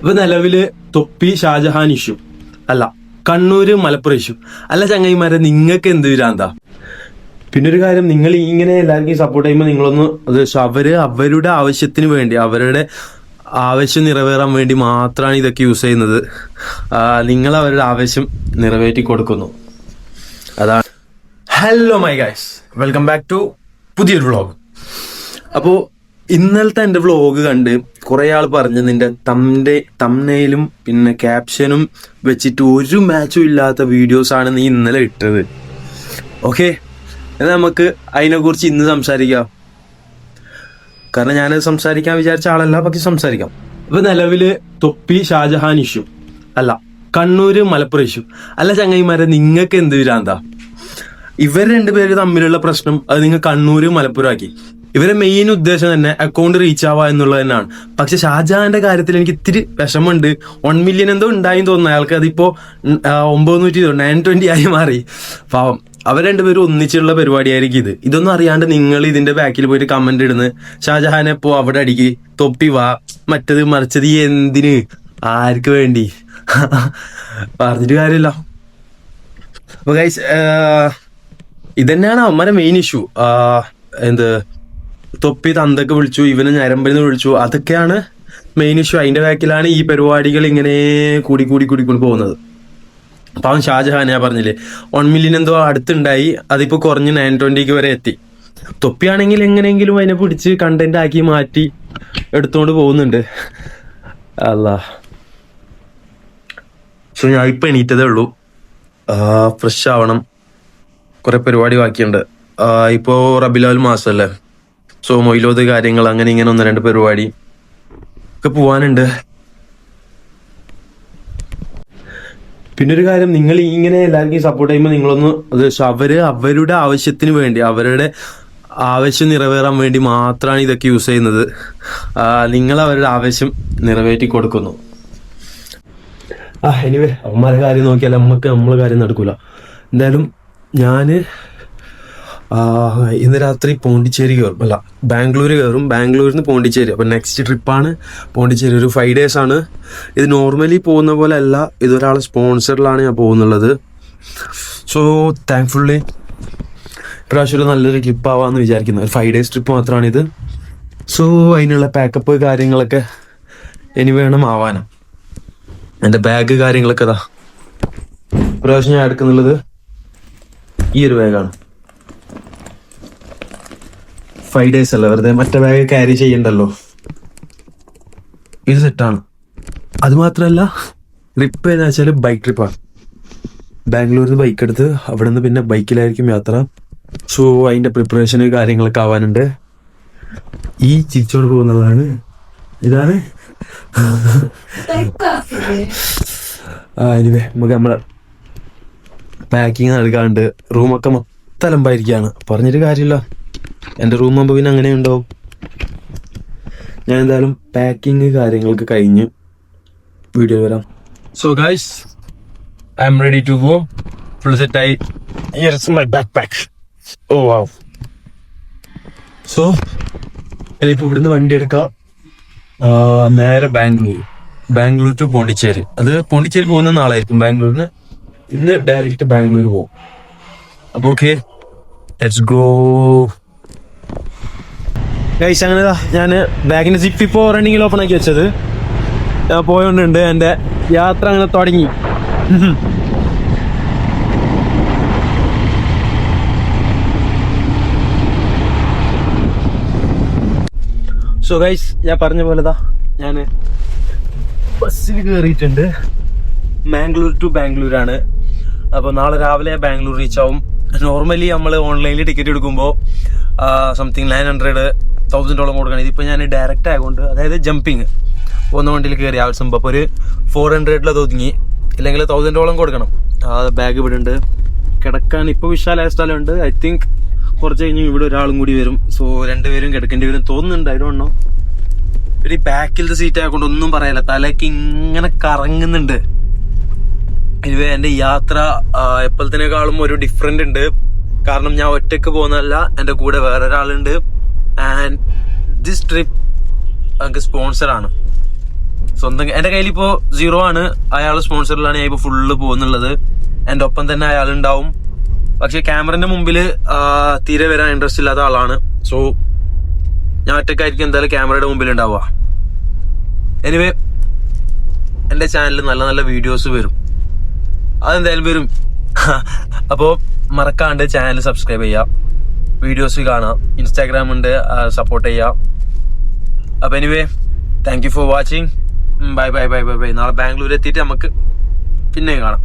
ഇപ്പൊ നിലവില് തൊപ്പി ഷാജഹാൻ ഇഷ്യൂ അല്ല, കണ്ണൂര് മലപ്പുറം ഇഷ്യൂ അല്ല. ചങ്ങായിമാരെ, നിങ്ങൾക്ക് എന്ത് വിരാന്താ? പിന്നെ ഒരു കാര്യം, നിങ്ങൾ ഇങ്ങനെ എല്ലാവർക്കും സപ്പോർട്ട് ചെയ്യുമ്പോൾ നിങ്ങളൊന്ന് അവരുടെ ആവശ്യത്തിന് വേണ്ടി, അവരുടെ ആവശ്യം നിറവേറാൻ വേണ്ടി മാത്രമാണ് ഇതൊക്കെ യൂസ് ചെയ്യുന്നത്. നിങ്ങൾ അവരുടെ ആവശ്യം നിറവേറ്റി കൊടുക്കുന്നു, അതാണ്. Hello my guys, welcome back to പുതിയൊരു വ്ളോഗ്. അപ്പോൾ ഇന്നലത്തെ എൻ്റെ വ്ളോഗ് കണ്ട് കുറേ ആൾ പറഞ്ഞു നിന്റെ തംബ്നെയിലും പിന്നെ ക്യാപ്ഷനും വെച്ചിട്ട് ഒരു മാച്ചും ഇല്ലാത്ത വീഡിയോസാണ് നീ ഇന്നലെ ഇട്ടത്. ഓക്കെ, എന്നാൽ നമുക്ക് അതിനെക്കുറിച്ച് ഇന്ന് സംസാരിക്കാം. കാരണം ഞാനത് സംസാരിക്കാൻ വിചാരിച്ച ആളല്ല, പക്ഷെ സംസാരിക്കാം. ഇപ്പൊ നിലവില് തൊപ്പി ഷാജഹാൻ ഇഷ്യൂ അല്ല, കണ്ണൂര് മലപ്പുറം ഇഷ്യൂ അല്ല. ചങ്ങായിമാരെ, നിങ്ങൾക്ക് എന്ത് വിരാന്താ? ഇവർ രണ്ടുപേര് തമ്മിലുള്ള പ്രശ്നം അത് നിങ്ങൾ കണ്ണൂര് മലപ്പുറം ആക്കി. ഇവരെ മെയിൻ ഉദ്ദേശം തന്നെ അക്കൗണ്ട് റീച്ച് ആവുക എന്നുള്ളത് തന്നെയാണ്. പക്ഷെ ഷാജഹാന്റെ കാര്യത്തിൽ എനിക്ക് ഇത്തിരി വിഷമമുണ്ട്. 1 മില്യൺ എന്തോ ഉണ്ടായി തോന്നുന്നു അയാൾക്ക്. അതിപ്പോ 920 ആയി മാറി. പാവം, അവർ രണ്ടുപേരും ഒന്നിച്ചുള്ള പരിപാടിയായിരിക്കും ഇത്. ഇതൊന്നും അറിയാണ്ട് നിങ്ങൾ ഇതിന്റെ ബാക്കിൽ പോയിട്ട് കമന്റ് ഇടുന്നു, ഷാജഹാനെ പോ അവിടെ അടിക്ക്, തൊപ്പി വാ, മറ്റത് മറിച്ചത്. എന്തിന്, ആർക്ക് വേണ്ടി? പറഞ്ഞിട്ട് കാര്യമില്ല. അപ്പൊ ഗൈസ്, ഇതന്നെയാണ് അവന്മാരെ മെയിൻ ഇഷ്യൂ. എന്ത്, തൊപ്പി തന്തൊക്കെ വിളിച്ചു, ഇവന് ഞരമ്പെന്ന് വിളിച്ചു, അതൊക്കെയാണ് മെയിൻ ഇഷ്യൂ. അതിന്റെ ബാക്കിലാണ് ഈ പരിപാടികൾ ഇങ്ങനെ കൂടി പോകുന്നത്. അപ്പൊ അവൻ ഷാജഹാൻ, ഞാൻ പറഞ്ഞില്ലേ 1 മില്യൺ എന്തോ അടുത്തുണ്ടായി, അതിപ്പോ കുറഞ്ഞ് 920 വരെ എത്തി. തൊപ്പിയാണെങ്കിൽ എങ്ങനെയെങ്കിലും അതിനെ പിടിച്ച് കണ്ടന്റ് ആക്കി മാറ്റി എടുത്തോണ്ട് പോകുന്നുണ്ട്. അല്ലാ, സോ ഞാൻ ഇപ്പൊ എണീറ്റതേ ഉള്ളൂ. ഫ്രഷ് ആവണം, കുറെ പരിപാടി ബാക്കിയുണ്ട്. ഇപ്പോ റബീഉൽ മാസമല്ലേ, സോ മൊയിലോത് കാര്യങ്ങൾ അങ്ങനെ ഇങ്ങനെ 1-2 പരിപാടി ഒക്കെ പോവാനുണ്ട്. പിന്നെ ഒരു കാര്യം, നിങ്ങൾ ഇങ്ങനെ എല്ലാവർക്കും സപ്പോർട്ട് ചെയ്യുമ്പോൾ നിങ്ങളൊന്ന് അവരുടെ ആവശ്യത്തിന് വേണ്ടി, അവരുടെ ആവശ്യം നിറവേറാൻ വേണ്ടി മാത്രമാണ് ഇതൊക്കെ യൂസ് ചെയ്യുന്നത്. നിങ്ങൾ അവരുടെ ആവശ്യം നിറവേറ്റി കൊടുക്കുന്നു. എനിവേ, അമ്മമാരെ കാര്യം നോക്കിയാൽ നമ്മളെ കാര്യം നടക്കൂല. എന്തായാലും ഞാന് ഇന്ന് രാത്രി പോണ്ടിച്ചേരി കയറും, അല്ല ബാംഗ്ലൂർ കയറും. ബാംഗ്ലൂരിൽ നിന്ന് പോണ്ടിച്ചേരി. അപ്പം നെക്സ്റ്റ് ട്രിപ്പാണ് പോണ്ടിച്ചേരി. ഒരു 5 days ആണ്. ഇത് നോർമലി പോകുന്ന പോലെ അല്ല, ഇതൊരാളെ സ്പോൺസറിലാണ് ഞാൻ പോകുന്നുള്ളത്. സോ താങ്ക്ഫുള്ളി ഇപ്രാവശ്യം ഒരു നല്ലൊരു ട്രിപ്പ് ആവാമെന്ന് വിചാരിക്കുന്നത്. ഒരു 5 days ട്രിപ്പ് മാത്രമാണിത്. സോ അതിനുള്ള പാക്കപ്പ് കാര്യങ്ങളൊക്കെ ഇനി വേണം ആവാനും. എൻ്റെ ബാഗ് കാര്യങ്ങളൊക്കെ ഇതാ. ഇപ്രാവശ്യം ഞാൻ എടുക്കുന്നുള്ളത് ഈ ഒരു ബാഗാണ്. 5 days അല്ല, വെറുതെ മറ്റേ ബാഗ് ക്യാരി ചെയ്യണ്ടല്ലോ. ഇത് സെറ്റാണ്. അത് മാത്രമല്ല, ട്രിപ്പ് എന്ന് വെച്ചാൽ ബൈക്ക് ട്രിപ്പാണ്. ബാംഗ്ലൂരിൽ നിന്ന് ബൈക്ക് എടുത്ത് അവിടെ നിന്ന് പിന്നെ ബൈക്കിലായിരിക്കും യാത്ര. സോ അതിൻ്റെ പ്രിപ്പറേഷന് കാര്യങ്ങളൊക്കെ ആവാനുണ്ട്. ഈ ചിരിച്ചോട് പോകുന്നതാണ്, ഇതാണ്. എനിവേ, നമുക്ക് നമ്മളെ പാക്കിങ് നൽകാണ്ട്. റൂമൊക്കെ മൊത്തം അലമ്പായിരിക്കുകയാണ്, പറഞ്ഞിട്ട് കാര്യമില്ല. എൻ്റെ റൂം ആകുമ്പോൾ പിന്നെ അങ്ങനെ ഉണ്ടാവും. ഞാൻ എന്തായാലും പാക്കിങ് കാര്യങ്ങളൊക്കെ കഴിഞ്ഞ് വീഡിയോ വരാം. So guys, I am ready to go. Full സെറ്റായി. Here's my backpack. Oh wow. So ഇനിയിപ്പോൾ ഇവിടുന്ന് വണ്ടി എടുക്കാം, നേരെ ബാംഗ്ലൂർ ടു പോണ്ടിച്ചേരി. അത് പോണ്ടിച്ചേരി പോകുന്ന നാളായിരിക്കും. ബാംഗ്ലൂരിന് ഇന്ന് ഡയറക്റ്റ് ബാംഗ്ലൂർ പോകും. അപ്പോൾ ഓക്കെ, ലെറ്റ്സ് ഗോ ഗൈസ്. അങ്ങനെ ഞാൻ ബാഗിൻ്റെ സിപ്പ് ഇപ്പോൾ റണ്ണിങ്ങിൽ ഓപ്പൺ ആക്കി വെച്ചത്. ഞാൻ പോയോണ്ടുണ്ട്, എൻ്റെ യാത്ര അങ്ങനെ തുടങ്ങി. സോ ഗൈസ്, ഞാൻ പറഞ്ഞ പോലെ ഞാൻ ബസ്സിൽ കയറിയിട്ടുണ്ട്. മാംഗ്ലൂർ ടു ബാംഗ്ലൂരാണ്. അപ്പോൾ നാളെ രാവിലെ ബാംഗ്ലൂർ റീച്ച് ആവും. നോർമലി നമ്മൾ ഓൺലൈനിൽ ടിക്കറ്റ് എടുക്കുമ്പോൾ സംതിങ് $900-1,000 കൊടുക്കണം. ഇതിപ്പോൾ ഞാൻ ഡയറക്റ്റ് ആയതുകൊണ്ട്, അതായത് ജമ്പിങ് പോകുന്ന വണ്ടിയിൽ കയറി ആവശ്യം അപ്പോൾ ഒരു 400 ഒതുങ്ങി. ഇല്ലെങ്കിൽ $1,000 കൊടുക്കണം. ബാഗ് ഇവിടെ ഉണ്ട്, കിടക്കാൻ ഇപ്പോൾ വിശാലമായ സ്ഥലമുണ്ട്. ഐ തിങ്ക് കുറച്ച് കഴിഞ്ഞ് ഇവിടെ ഒരാളും കൂടി വരും. സോ 2 പേരും കിടക്കേണ്ടി വരും തോന്നുന്നുണ്ട്. അതിനോണ്ടോ ഒരു ബാക്കിലത്തെ സീറ്റ് ആയതുകൊണ്ട് ഒന്നും പറയാനില്ല, തലയ്ക്ക് ഇങ്ങനെ കറങ്ങുന്നുണ്ട്. ഇനിവേ, എൻ്റെ യാത്ര എപ്പോഴത്തേക്കാളും ഒരു ഡിഫറെൻ്റ് ഉണ്ട്. കാരണം ഞാൻ ഒറ്റയ്ക്ക് പോകുന്നതല്ല, എൻ്റെ കൂടെ വേറൊരാളുണ്ട്. ആൻഡ് ദിസ് ട്രിപ്പ് എനിക്ക് സ്പോൺസറാണ്. സ്വന്തം എന്റെ കയ്യിൽ ഇപ്പോ 0 ആണ്. അയാൾ സ്പോൺസറിലാണ് ഞാൻ ഇപ്പൊ ഫുള്ള് പോകുന്നുള്ളത്. എന്റെ ഒപ്പം തന്നെ അയാൾ ഉണ്ടാവും. പക്ഷെ ക്യാമറന്റെ മുമ്പിൽ തീരെ വരാൻ ഇൻട്രസ്റ്റ് ഇല്ലാത്ത ആളാണ്. സോ ഞാൻ ഒറ്റക്കായിരിക്കും എന്തായാലും ക്യാമറയുടെ മുമ്പിൽ ഉണ്ടാവുക. എനിവേ എന്റെ ചാനലിൽ നല്ല നല്ല വീഡിയോസ് വരും, അതെന്തായാലും വരും. അപ്പോ മറക്കാണ്ട് ചാനൽ സബ്സ്ക്രൈബ് ചെയ്യാം, വീഡിയോസ് കാണാം, ഇൻസ്റ്റാഗ്രാം ഉണ്ട്, സപ്പോർട്ട് ചെയ്യാം. അപ്പൊ anyway thank you for watching. Bye bye bye bye bye. നാളെ ബാംഗ്ലൂർ എത്തിയിട്ട് നമുക്ക് പിന്നെയും കാണാം.